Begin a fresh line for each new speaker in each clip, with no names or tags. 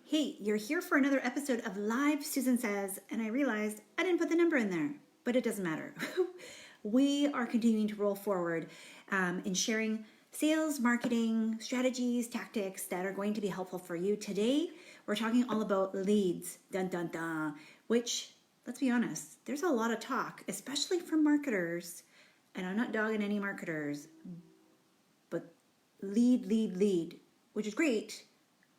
Hey, you're here for another episode of Live Susan Says, and I realized I didn't put the number in there, but it doesn't matter. We are continuing to roll forward in sharing sales, marketing, strategies, tactics that are going to be helpful for you. Today, we're talking all about leads, dun dun dun, which, let's be honest, there's a lot of talk, especially from marketers, and I'm not dogging any marketers, but lead, which is great.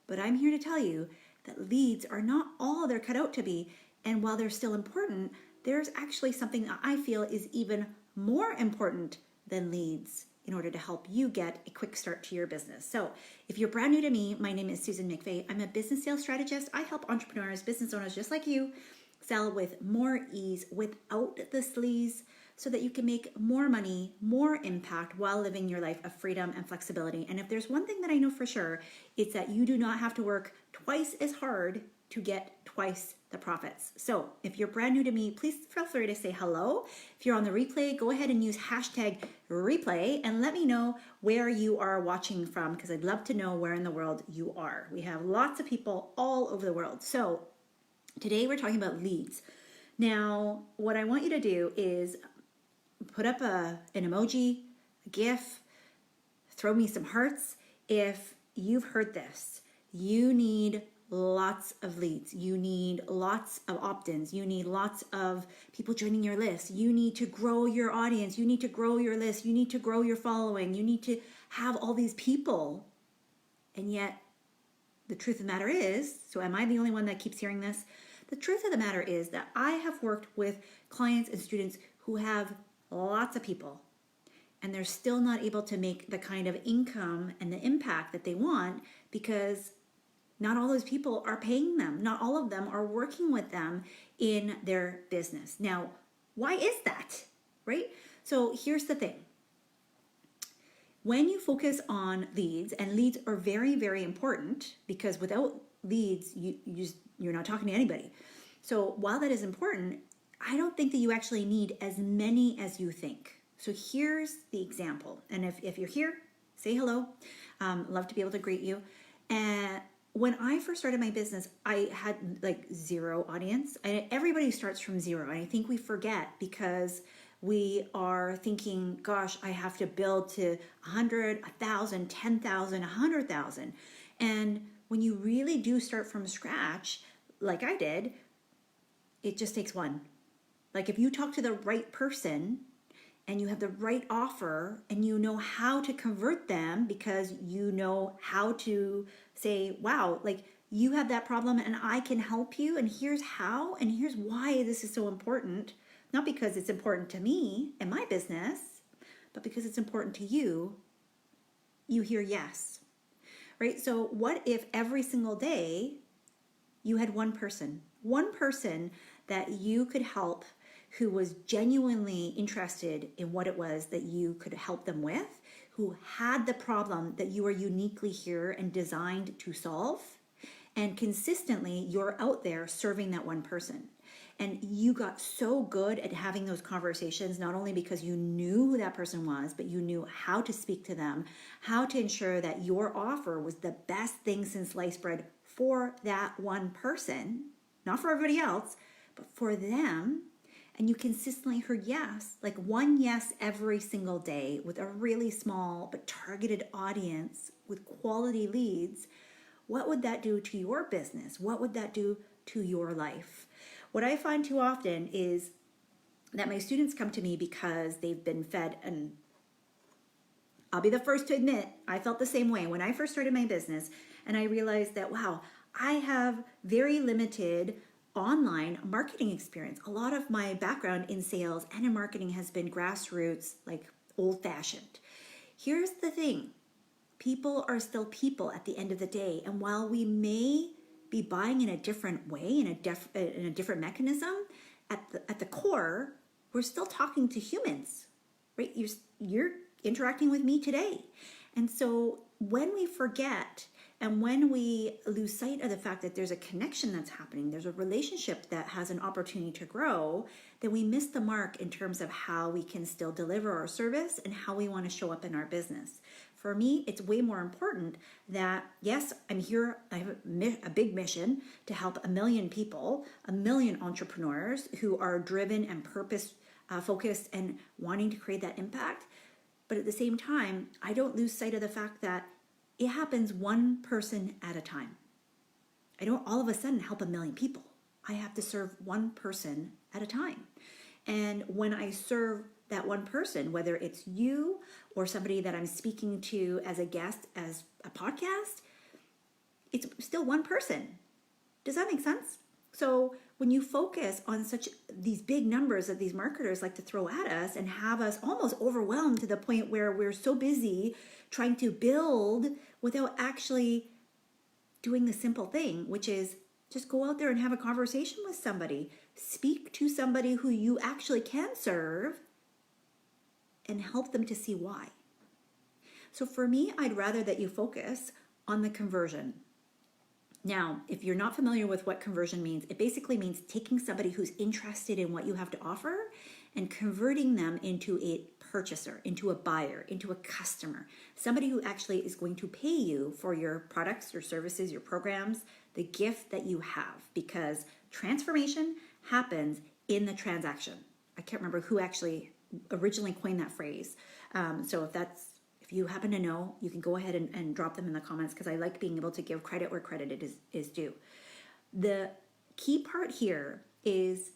But I'm here to tell you that leads are not all they're cut out to be. And while they're still important, there's actually something that I feel is even more important than leads in order to help you get a quick start to your business. So if you're brand new to me, my name is Susan McVeigh. I'm a business sales strategist. I help entrepreneurs, business owners just like you, sell with more ease without the sleaze, so that you can make more money, more impact while living your life of freedom and flexibility. And if there's one thing that I know for sure, it's that you do not have to work twice as hard to get twice the profits. So if you're brand new to me, please feel free to say hello. If you're on the replay, go ahead and use hashtag replay and let me know where you are watching from, because I'd love to know where in the world you are. We have lots of people all over the world. So today we're talking about leads. Now, what I want you to do is put up an emoji, a GIF, throw me some hearts if you've heard this. You need lots of leads. You need lots of opt-ins. You need lots of people joining your list. You need to grow your audience. You need to grow your list. You need to grow your following. You need to have all these people. And yet, the truth of the matter is, so am I the only one that keeps hearing this? The truth of the matter is that I have worked with clients and students who have lots of people, and they're still not able to make the kind of income and the impact that they want because not all those people are paying them. Not all of them are working with them in their business. Now, why is that, right? So here's the thing. When you focus on leads, and leads are very, very important, because without leads, you're not talking to anybody. So while that is important, I don't think that you actually need as many as you think. So here's the example. And if you're here, say hello. Love to be able to greet you. And when I first started my business, I had like zero audience. And everybody starts from zero. And I think we forget because we are thinking, gosh, I have to build to 100, 1,000, 10,000, 100,000. And when you really do start from scratch, like I did, it just takes one. Like if you talk to the right person and you have the right offer and you know how to convert them because you know how to say, wow, like you have that problem and I can help you, and here's how and here's why this is so important. Not because it's important to me and my business, but because it's important to you, you hear yes, right? So what if every single day you had one person that you could help, who was genuinely interested in what it was that you could help them with, who had the problem that you are uniquely here and designed to solve, and consistently you're out there serving that one person. And you got so good at having those conversations, not only because you knew who that person was, but you knew how to speak to them, how to ensure that your offer was the best thing since sliced bread for that one person, not for everybody else, but for them. And you consistently heard yes, like one yes every single day with a really small but targeted audience with quality leads. What would that do to your business? What would that do to your life? What I find too often is that my students come to me because they've been fed, and I'll be the first to admit, I felt the same way when I first started my business, and I realized that, wow, I have very limited online marketing experience. A lot of my background in sales and in marketing has been grassroots, like old-fashioned. Here's the thing. People are still people at the end of the day. And while we may be buying in a different way, in a different mechanism, at the core, we're still talking to humans, right? You're interacting with me today. And so when we forget and when we lose sight of the fact that there's a connection that's happening, there's a relationship that has an opportunity to grow, then we miss the mark in terms of how we can still deliver our service and how we want to show up in our business. For me, it's way more important that, yes, I'm here, I have a big mission to help 1 million people, 1 million entrepreneurs who are driven and purpose focused and wanting to create that impact. But at the same time, I don't lose sight of the fact that it happens one person at a time. I don't all of a sudden help 1 million people. I have to serve one person at a time. And when I serve that one person, whether it's you or somebody that I'm speaking to as a guest, as a podcast, it's still one person. Does that make sense? So when you focus on such these big numbers that these marketers like to throw at us and have us almost overwhelmed to the point where we're so busy trying to build without actually doing the simple thing, which is just go out there and have a conversation with somebody. Speak to somebody who you actually can serve and help them to see why. So for me, I'd rather that you focus on the conversion. Now, if you're not familiar with what conversion means, it basically means taking somebody who's interested in what you have to offer and converting them into a purchaser, into a buyer, into a customer, somebody who actually is going to pay you for your products, your services, your programs, the gift that you have, because transformation happens in the transaction. I can't remember who actually originally coined that phrase. So if you happen to know, you can go ahead and drop them in the comments, because I like being able to give credit where credit is due. The key part here is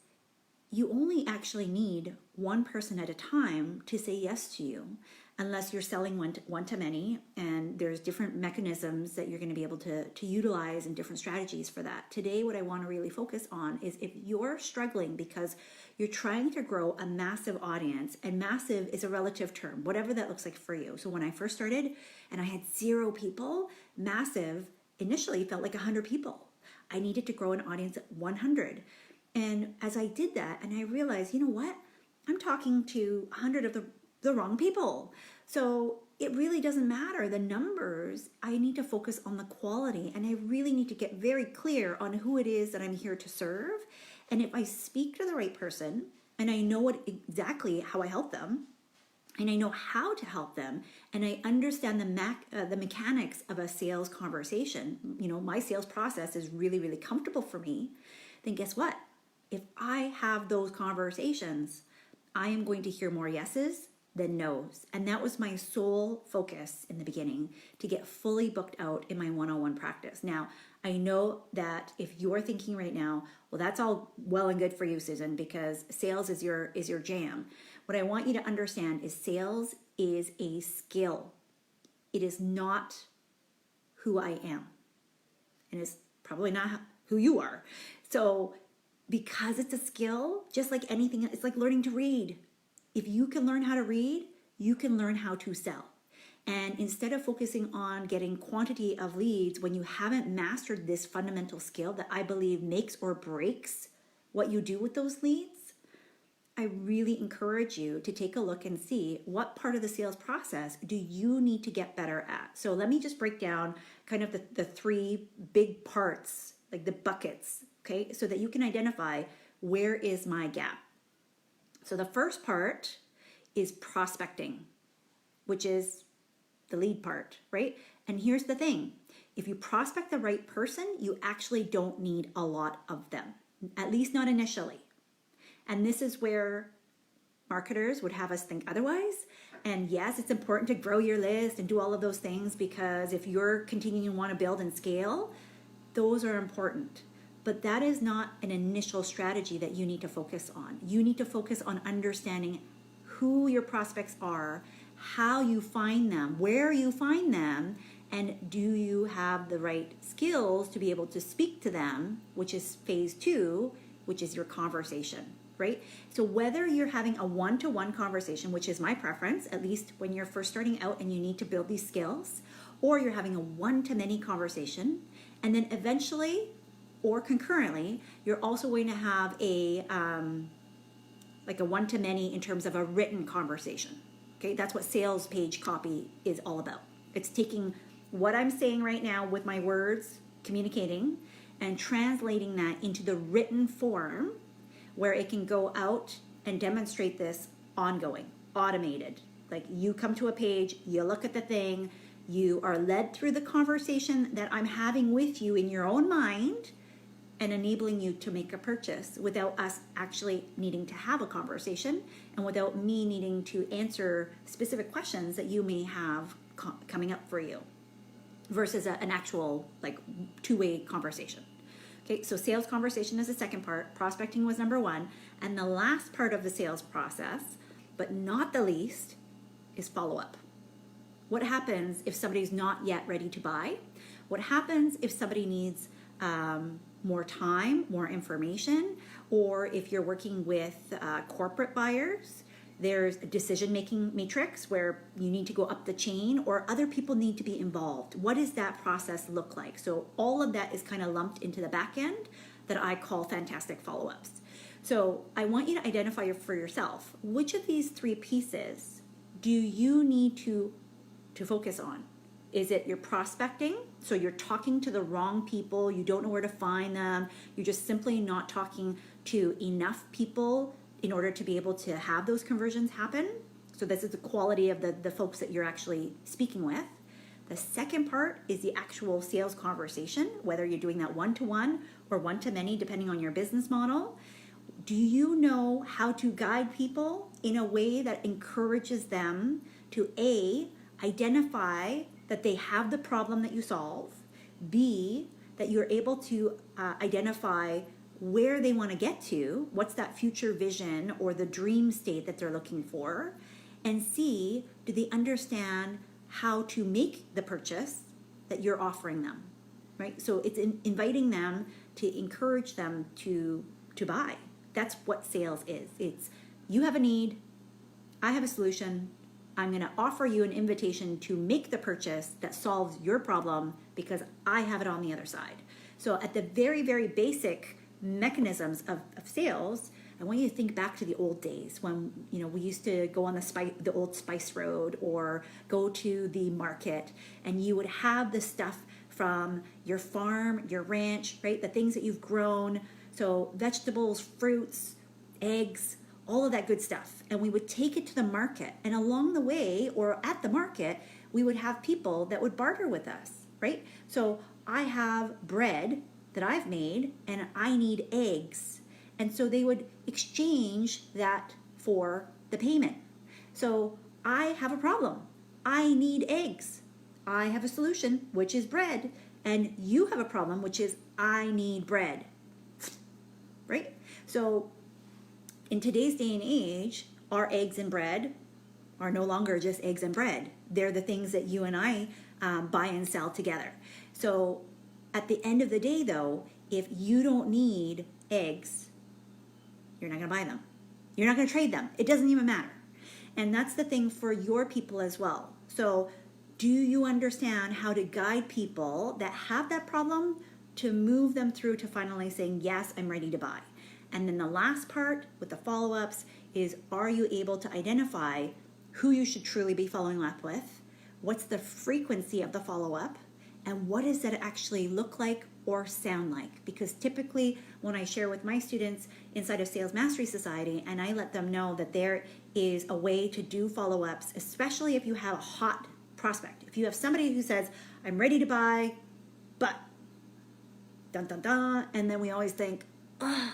you only actually need one person at a time to say yes to you, unless you're selling one to many, and there's different mechanisms that you're going to be able to utilize and different strategies for that. Today, what I want to really focus on is if you're struggling because you're trying to grow a massive audience, and massive is a relative term, whatever that looks like for you. So when I first started and I had 0 people, massive initially felt like 100 people. I needed to grow an audience at 100. And as I did that, and I realized, you know what? I'm talking to 100 of the wrong people. So it really doesn't matter the numbers. I need to focus on the quality, and I really need to get very clear on who it is that I'm here to serve. And if I speak to the right person and I know exactly how I help them, and I know how to help them, and I understand the mechanics of a sales conversation, my sales process is really, really comfortable for me, then guess what? If I have those conversations, I am going to hear more yeses than no's. And that was my sole focus in the beginning, to get fully booked out in my one-on-one practice. Now, I know that if you're thinking right now, well, that's all well and good for you, Susan, because sales is your jam. What I want you to understand is sales is a skill. It is not who I am. And it's probably not who you are. So because it's a skill, just like anything, it's like learning to read. If you can learn how to read, you can learn how to sell. And instead of focusing on getting quantity of leads when you haven't mastered this fundamental skill that I believe makes or breaks what you do with those leads, I really encourage you to take a look and see what part of the sales process do you need to get better at. So let me just break down kind of the 3 big parts, like the buckets, okay, so that you can identify where is my gap. So the first part is prospecting, which is the lead part, right? And here's the thing. If you prospect the right person, you actually don't need a lot of them, at least not initially. And this is where marketers would have us think otherwise. And yes, it's important to grow your list and do all of those things, because if you're continuing to want to build and scale, those are important. But that is not an initial strategy that you need to focus on. You need to focus on understanding who your prospects are, how you find them, where you find them, and do you have the right skills to be able to speak to them, which is phase 2, which is your conversation, right? So whether you're having a one-to-one conversation, which is my preference, at least when you're first starting out and you need to build these skills, or you're having a one-to-many conversation, and then eventually or concurrently, you're also going to have a one-to-many in terms of a written conversation. Okay, that's what sales page copy is all about. It's taking what I'm saying right now with my words, communicating, and translating that into the written form where it can go out and demonstrate this ongoing, automated. Like you come to a page, you look at the thing, You are led through the conversation that I'm having with you in your own mind and enabling you to make a purchase without us actually needing to have a conversation and without me needing to answer specific questions that you may have coming up for you versus an actual like two-way conversation. Okay, so sales conversation is the second part. Prospecting was number one. And the last part of the sales process, but not the least, is follow-up. What happens if somebody's not yet ready to buy? What happens if somebody needs more time, more information, or if you're working with corporate buyers? There's a decision-making matrix where you need to go up the chain or other people need to be involved. What does that process look like? So all of that is kind of lumped into the back end that I call fantastic follow-ups. So I want you to identify for yourself, which of these three pieces do you need to focus on? Is it your prospecting? So you're talking to the wrong people, you don't know where to find them, you're just simply not talking to enough people in order to be able to have those conversions happen. So this is the quality of the folks that you're actually speaking with. The second part is the actual sales conversation, whether you're doing that one-to-one or one-to-many, depending on your business model. Do you know how to guide people in a way that encourages them to A, identify that they have the problem that you solve, B, that you're able to identify where they want to get to, what's that future vision or the dream state that they're looking for, and C, do they understand how to make the purchase that you're offering them, right? So it's inviting them to encourage them to buy. That's what sales is. It's you have a need, I have a solution, I'm going to offer you an invitation to make the purchase that solves your problem because I have it on the other side. So at the very, very basic mechanisms of sales, I want you to think back to the old days when we used to go on the old spice road or go to the market, and you would have the stuff from your farm, your ranch, right? The things that you've grown. So vegetables, fruits, eggs, all of that good stuff. And we would take it to the market. And along the way or at the market, we would have people that would barter with us, right? So I have bread that I've made and I need eggs. And so they would exchange that for the payment. So I have a problem. I need eggs. I have a solution, which is bread. And you have a problem, which is I need bread, right? So in today's day and age, our eggs and bread are no longer just eggs and bread. They're the things that you and I buy and sell together. So at the end of the day, though, if you don't need eggs, you're not going to buy them. You're not going to trade them. It doesn't even matter. And that's the thing for your people as well. So do you understand how to guide people that have that problem to move them through to finally saying, yes, I'm ready to buy? And then the last part with the follow-ups is, are you able to identify who you should truly be following up with? What's the frequency of the follow-up? And what does that actually look like or sound like? Because typically when I share with my students inside of Sales Mastery Society, and I let them know that there is a way to do follow-ups, especially if you have a hot prospect. If you have somebody who says, I'm ready to buy, but dun dun dun, and then we always think, oh,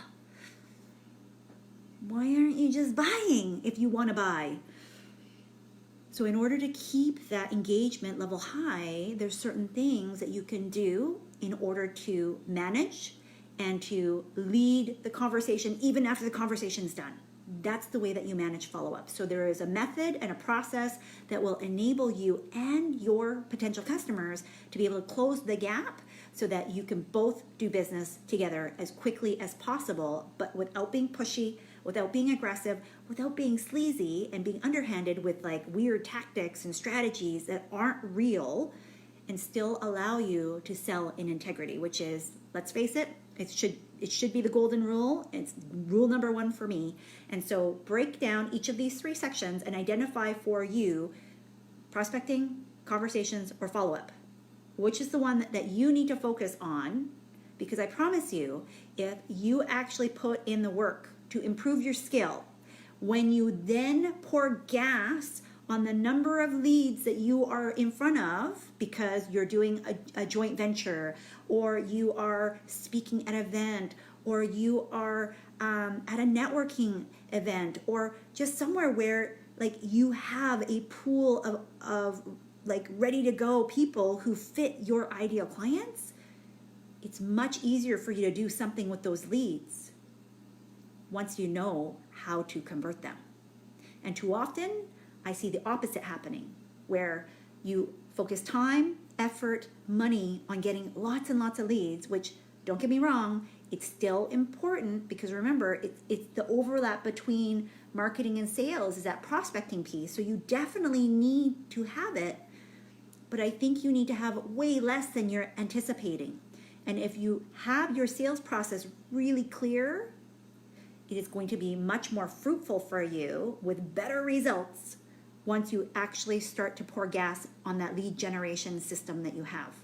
why aren't you just buying if you want to buy? So in order to keep that engagement level high, there's certain things that you can do in order to manage and to lead the conversation even after the conversation is done. That's the way that you manage follow-up. So there is a method and a process that will enable you and your potential customers to be able to close the gap so that you can both do business together as quickly as possible, but without being pushy, without being aggressive, without being sleazy and being underhanded with like weird tactics and strategies that aren't real, and still allow you to sell in integrity, which is, let's face it, it should be the golden rule. It's rule number one for me. And so break down each of these three sections and identify for you prospecting, conversations, or follow-up. Which is the one that you need to focus on, because I promise you, if you actually put in the work to improve your skill, when you then pour gas on the number of leads that you are in front of because you're doing a joint venture, or you are speaking at an event, or you are at a networking event, or just somewhere where like you have a pool of like ready to go people who fit your ideal clients, it's much easier for you to do something with those leads once you know how to convert them. And too often, I see the opposite happening, where you focus time, effort, money on getting lots and lots of leads, which, don't get me wrong, it's still important, because remember, it's the overlap between marketing and sales is that prospecting piece. So you definitely need to have it, but I think you need to have way less than you're anticipating. And if you have your sales process really clear, it is going to be much more fruitful for you with better results once you actually start to pour gas on that lead generation system that you have.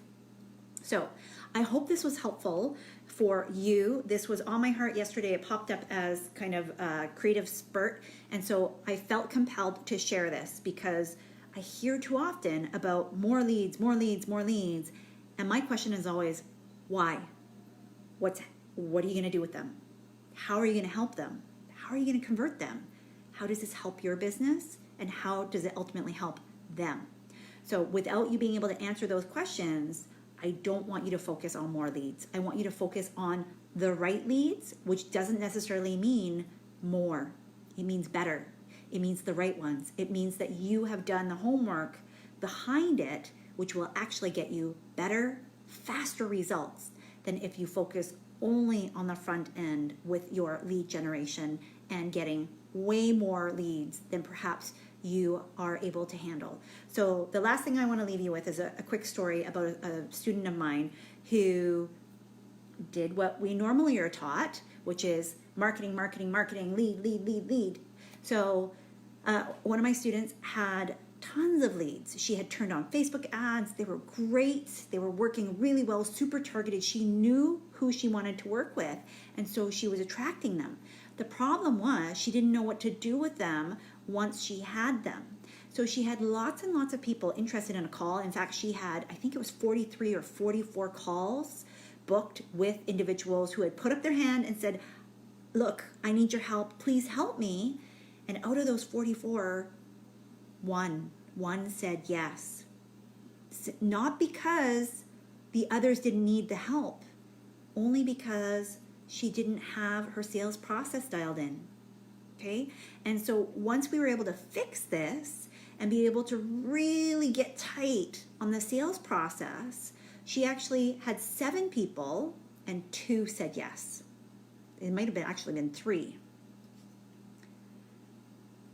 So I hope this was helpful for you. This was on my heart yesterday. It popped up as kind of a creative spurt. And so I felt compelled to share this because I hear too often about more leads, more leads, more leads. And my question is always, why? What are you going to do with them? How are you going to help them? How are you going to convert them? How does this help your business? And how does it ultimately help them? So without you being able to answer those questions, I don't want you to focus on more leads. I want you to focus on the right leads, which doesn't necessarily mean more. It means better. It means the right ones. It means that you have done the homework behind it, which will actually get you better, faster results than if you focus only on the front end with your lead generation and getting way more leads than perhaps you are able to handle. So the last thing I want to leave you with is a quick story about a student of mine who did what we normally are taught, which is marketing, marketing, marketing, lead, lead, lead, lead. So one of my students had tons of leads. She had turned on Facebook ads. They were great. They were working really well, super targeted. She knew who she wanted to work with, and so she was attracting them. The problem was she didn't know what to do with them once she had them. So she had lots and lots of people interested in a call. In fact, she had, I think it was 43 or 44 calls booked with individuals who had put up their hand and said, look, I need your help. Please help me. And out of those 44, one said yes. Not because the others didn't need the help, only because she didn't have her sales process dialed in. Okay? And so once we were able to fix this and be able to really get tight on the sales process, she actually had 7 people and 2 said yes. It might have actually been 3.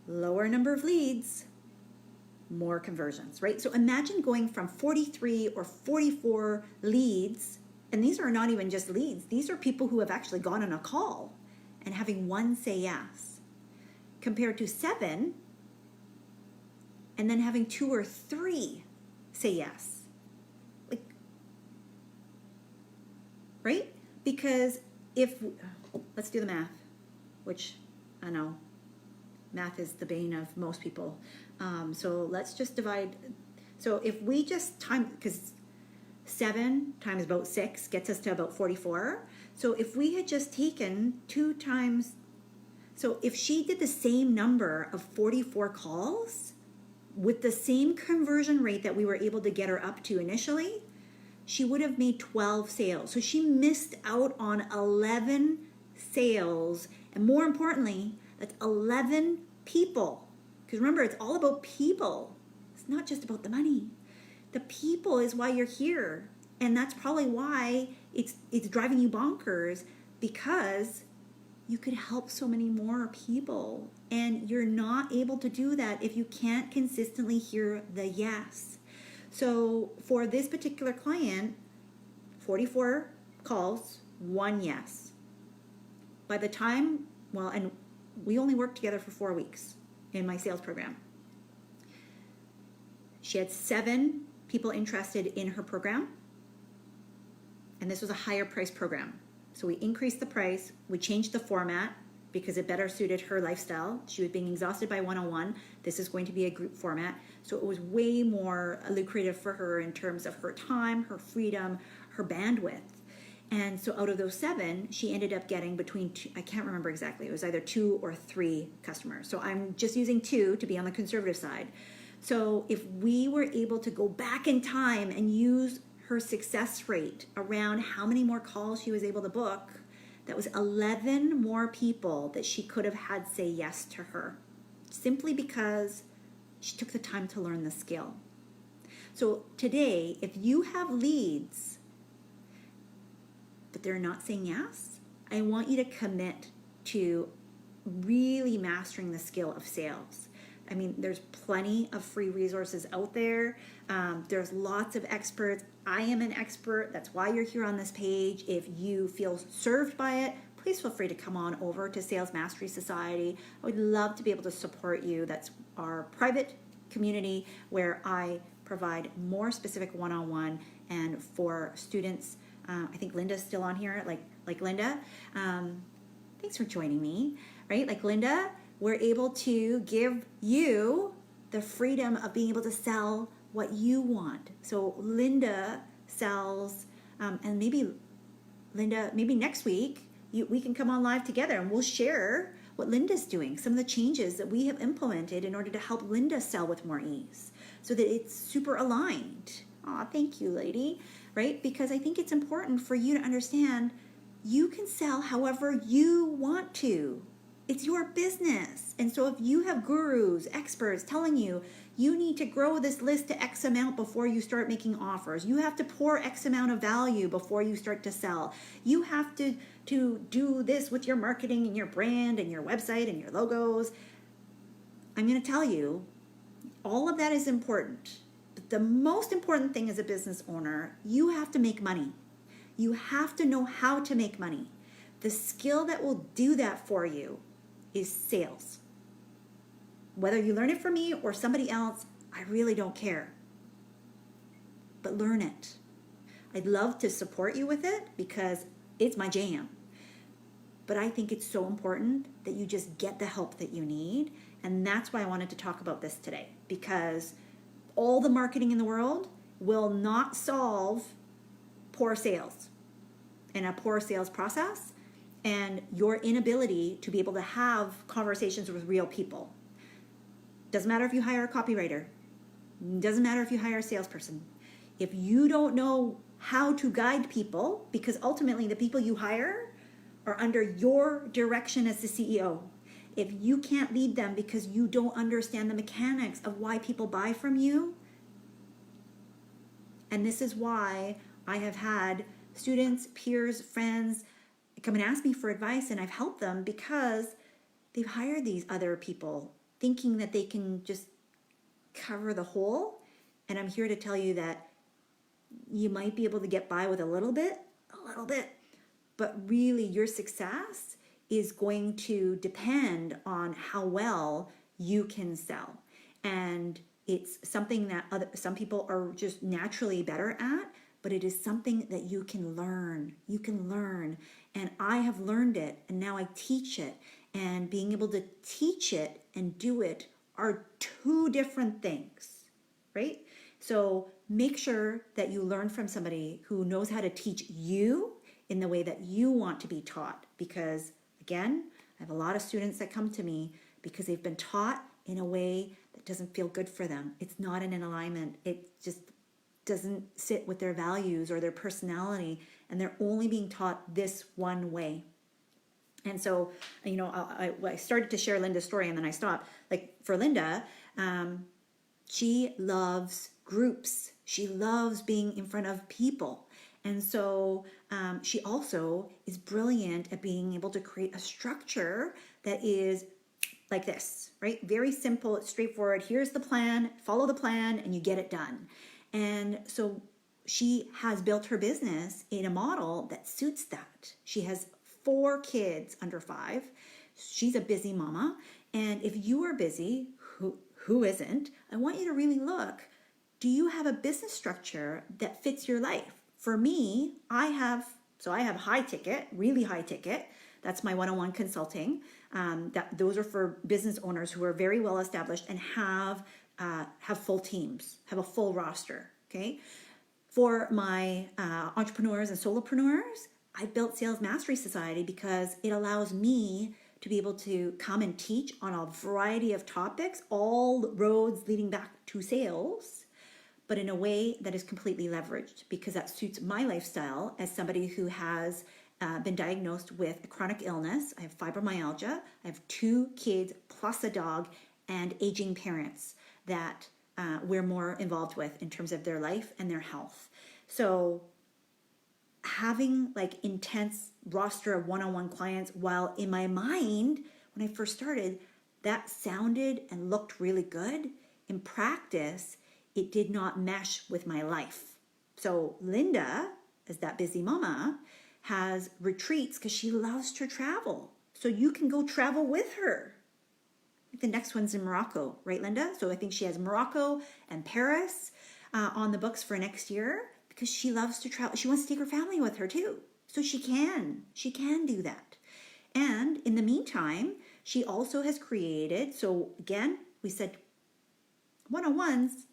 Lower number of leads, more conversions, right? So imagine going from 43 or 44 leads, and these are not even just leads. These are people who have actually gone on a call and having 1 say yes, compared to 7 and then having 2 or 3 say yes. Like, right? Because let's do the math, which I know math is the bane of most people. So let's just divide. So if we just time, because 7 times about 6 gets us to about 44. So if we had just taken 2 times, so if she did the same number of 44 calls with the same conversion rate that we were able to get her up to initially, she would have made 12 sales. So she missed out on 11 sales. And more importantly, that's 11 people. Because remember, it's all about people. It's not just about the money. The people is why you're here. And that's probably why it's driving you bonkers, because you could help so many more people. And you're not able to do that if you can't consistently hear the yes. So for this particular client, 44 calls, 1 yes. By the time, and we only worked together for 4 weeks in my sales program. She had 7 people interested in her program, and this was a higher price program. So we increased the price, we changed the format, because it better suited her lifestyle. She was being exhausted by one-on-one. This is going to be a group format. So it was way more lucrative for her in terms of her time, her freedom, her bandwidth. And so out of those 7, she ended up getting between two, I can't remember exactly, it was either 2 or 3 customers. So I'm just using 2 to be on the conservative side. So if we were able to go back in time and use her success rate around how many more calls she was able to book, that was 11 more people that she could have had say yes to her, simply because she took the time to learn the skill. So today, if you have leads, but they're not saying yes, I want you to commit to really mastering the skill of sales. I mean, there's plenty of free resources out there. There's lots of experts. I am an expert. That's why you're here on this page. If you feel served by it, please feel free to come on over to Sales Mastery Society. I would love to be able to support you. That's our private community where I provide more specific one-on-one, and for students, I think Linda's still on here, like Linda. Thanks for joining me, right? Like Linda, we're able to give you the freedom of being able to sell what you want. So Linda sells, and maybe Linda, maybe next week we can come on live together and we'll share what Linda's doing, some of the changes that we have implemented in order to help Linda sell with more ease, so that it's super aligned. Aw, thank you, lady, right? Because I think it's important for you to understand you can sell however you want to. It's your business. And so if you have gurus, experts telling you, you need to grow this list to X amount before you start making offers. You have to pour X amount of value before you start to sell. You have to do this with your marketing and your brand and your website and your logos. I'm going to tell you, all of that is important. But the most important thing as a business owner, you have to make money. You have to know how to make money. The skill that will do that for you is sales. Whether you learn it from me or somebody else, I really don't care. But learn it. I'd love to support you with it because it's my jam. But I think it's so important that you just get the help that you need. And that's why I wanted to talk about this today, because all the marketing in the world will not solve poor sales and a poor sales process and your inability to be able to have conversations with real people. Doesn't matter if you hire a copywriter. Doesn't matter if you hire a salesperson. If you don't know how to guide people, because ultimately the people you hire are under your direction as the CEO. If you can't lead them because you don't understand the mechanics of why people buy from you, and this is why I have had students, peers, friends come and ask me for advice, and I've helped them because they've hired these other people thinking that they can just cover the whole. And I'm here to tell you that you might be able to get by with a little bit, but really your success is going to depend on how well you can sell. And it's something that some people are just naturally better at, but it is something that you can learn. You can learn. And I have learned it, and now I teach it. And being able to teach it and do it are two different things, right? So make sure that you learn from somebody who knows how to teach you in the way that you want to be taught. Because again, I have a lot of students that come to me because they've been taught in a way that doesn't feel good for them. It's not in an alignment. It just doesn't sit with their values or their personality, and they're only being taught this one way. And so, you know, I started to share Linda's story and then I stopped. Like for Linda, she loves groups. She loves being in front of people. And so she also is brilliant at being able to create a structure that is like this, right? Very simple, it's straightforward. Here's the plan, follow the plan, and you get it done. And so she has built her business in a model that suits that. She has 4 kids under 5. She's a busy mama. And if you are busy, who isn't? I want you to really look. Do you have a business structure that fits your life? For me, I have high ticket, really high ticket, That's my one-on-one consulting. Those are for business owners who are very well established and have full teams, have a full roster. Okay. For my entrepreneurs and solopreneurs, I built Sales Mastery Society because it allows me to be able to come and teach on a variety of topics, all roads leading back to sales, but in a way that is completely leveraged because that suits my lifestyle as somebody who has been diagnosed with a chronic illness. I have fibromyalgia. I have 2 kids plus a dog and aging parents that we're more involved with in terms of their life and their health. So having like intense roster of one-on-one clients, while in my mind, when I first started, that sounded and looked really good. In practice, it did not mesh with my life. So Linda, as that busy mama, has retreats because she loves to travel. So you can go travel with her. The next one's in Morocco, right, Linda? So I think she has Morocco and Paris on the books for next year because she loves to travel. She wants to take her family with her too. So she can do that. And in the meantime, she also has created, so again, we said one-on-ones,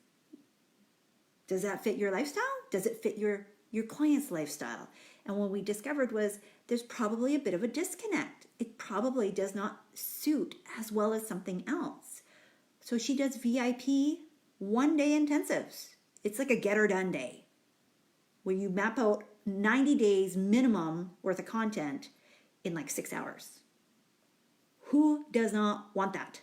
does that fit your lifestyle? Does it fit your client's lifestyle? And what we discovered was there's probably a bit of a disconnect. It probably does not suit as well as something else. So she does VIP 1-day intensives. It's like a get her done day where you map out 90 days minimum worth of content in like 6 hours. Who does not want that,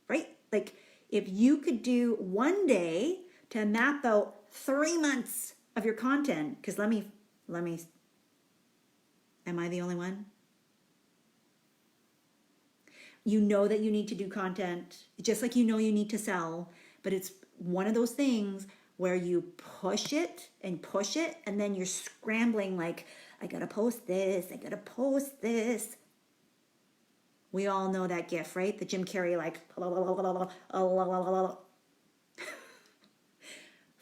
right? Like if you could do 1 day to map out 3 months of your content, because let me, am I the only one? You know that you need to do content, just like you know you need to sell, but it's one of those things where you push it, and then you're scrambling like, I gotta post this, I gotta post this. We all know that gif, right? The Jim Carrey like,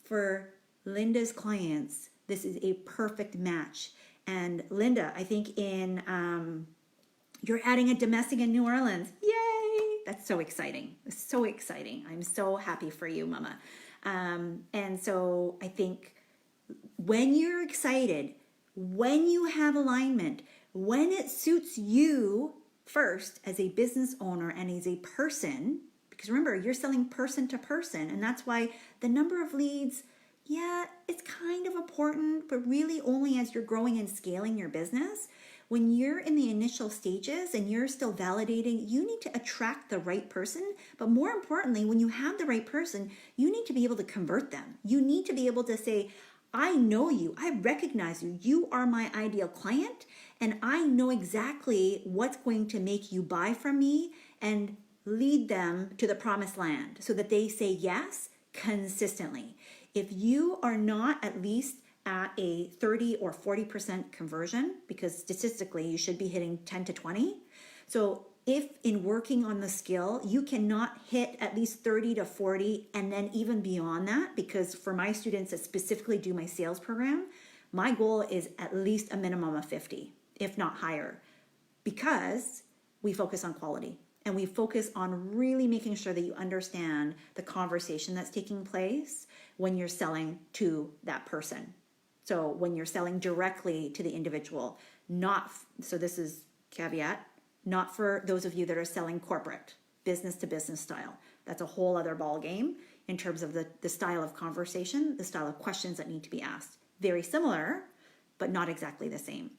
for Linda's clients, this is a perfect match. And Linda, I think you're adding a domestic in New Orleans. Yay! That's so exciting. So exciting. I'm so happy for you, Mama. And so I think when you're excited, when you have alignment, when it suits you first as a business owner and as a person, because remember, you're selling person to person, and that's why the number of leads, yeah, it's kind of important, but really only as you're growing and scaling your business. When you're in the initial stages and you're still validating, you need to attract the right person. But more importantly, when you have the right person, you need to be able to convert them. You need to be able to say, I know you, I recognize you, you are my ideal client, and I know exactly what's going to make you buy from me and lead them to the promised land so that they say yes consistently. If you are not at least at a 30 or 40% conversion, because statistically you should be hitting 10 to 20. So if in working on the skill, you cannot hit at least 30 to 40 and then even beyond that, because for my students that specifically do my sales program, my goal is at least a minimum of 50, if not higher, because we focus on quality and we focus on really making sure that you understand the conversation that's taking place when you're selling to that person. So when you're selling directly to the individual, so this is caveat, not for those of you that are selling corporate, business to business style. That's a whole other ball game in terms of the style of conversation, the style of questions that need to be asked. Very similar, but not exactly the same,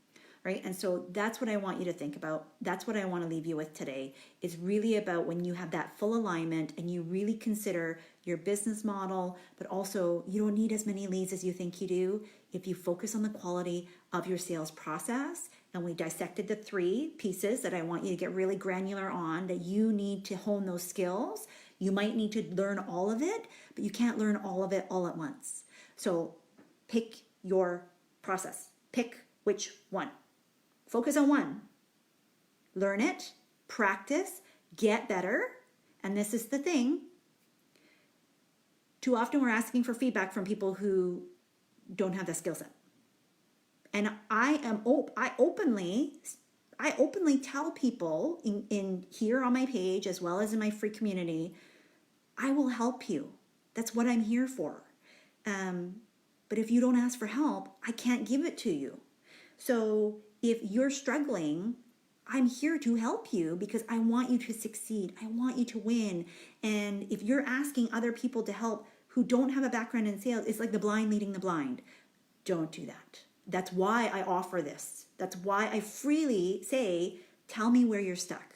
right? And so that's what I want you to think about. That's what I want to leave you with today, is really about when you have that full alignment and you really consider your business model, but also you don't need as many leads as you think you do. If you focus on the quality of your sales process, and we dissected the 3 pieces that I want you to get really granular on, that you need to hone those skills. You might need to learn all of it, but you can't learn all of it all at once. So pick your process. Pick which one. Focus on one. Learn it, practice, get better. And this is the thing. Too often we're asking for feedback from people who don't have the skill set. And I I openly tell people in here on my page, as well as in my free community, I will help you. That's what I'm here for. But if you don't ask for help, I can't give it to you. So if you're struggling, I'm here to help you because I want you to succeed. I want you to win. And if you're asking other people to help who don't have a background in sales, it's like the blind leading the blind. Don't do that. That's why I offer this. That's why I freely say, tell me where you're stuck.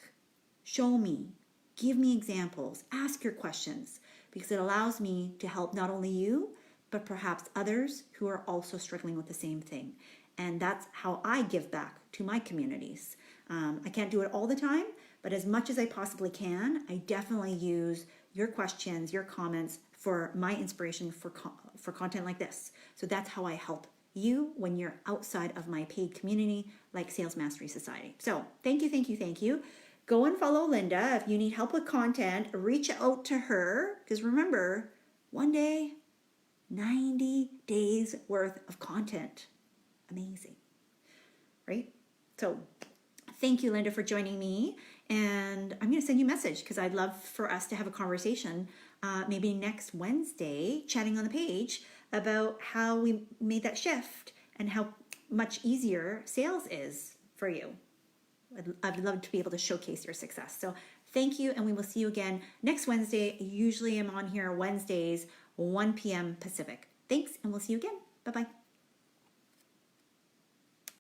Show me. Give me examples. Ask your questions, because it allows me to help not only you, but perhaps others who are also struggling with the same thing. And that's how I give back to my communities. I can't do it all the time, but as much as I possibly can, I definitely use your questions, your comments for my inspiration for content like this. So that's how I help you when you're outside of my paid community like Sales Mastery Society. So thank you, thank you, thank you. Go and follow Linda. If you need help with content, reach out to her, because remember, one day, 90 days worth of content. Amazing, right? So thank you, Linda, for joining me. And I'm going to send you a message because I'd love for us to have a conversation maybe next Wednesday, chatting on the page about how we made that shift and how much easier sales is for you. I'd love to be able to showcase your success. So thank you, and we will see you again next Wednesday. Usually I'm on here Wednesdays, 1 p.m. Pacific. Thanks, and we'll see you again. Bye-bye.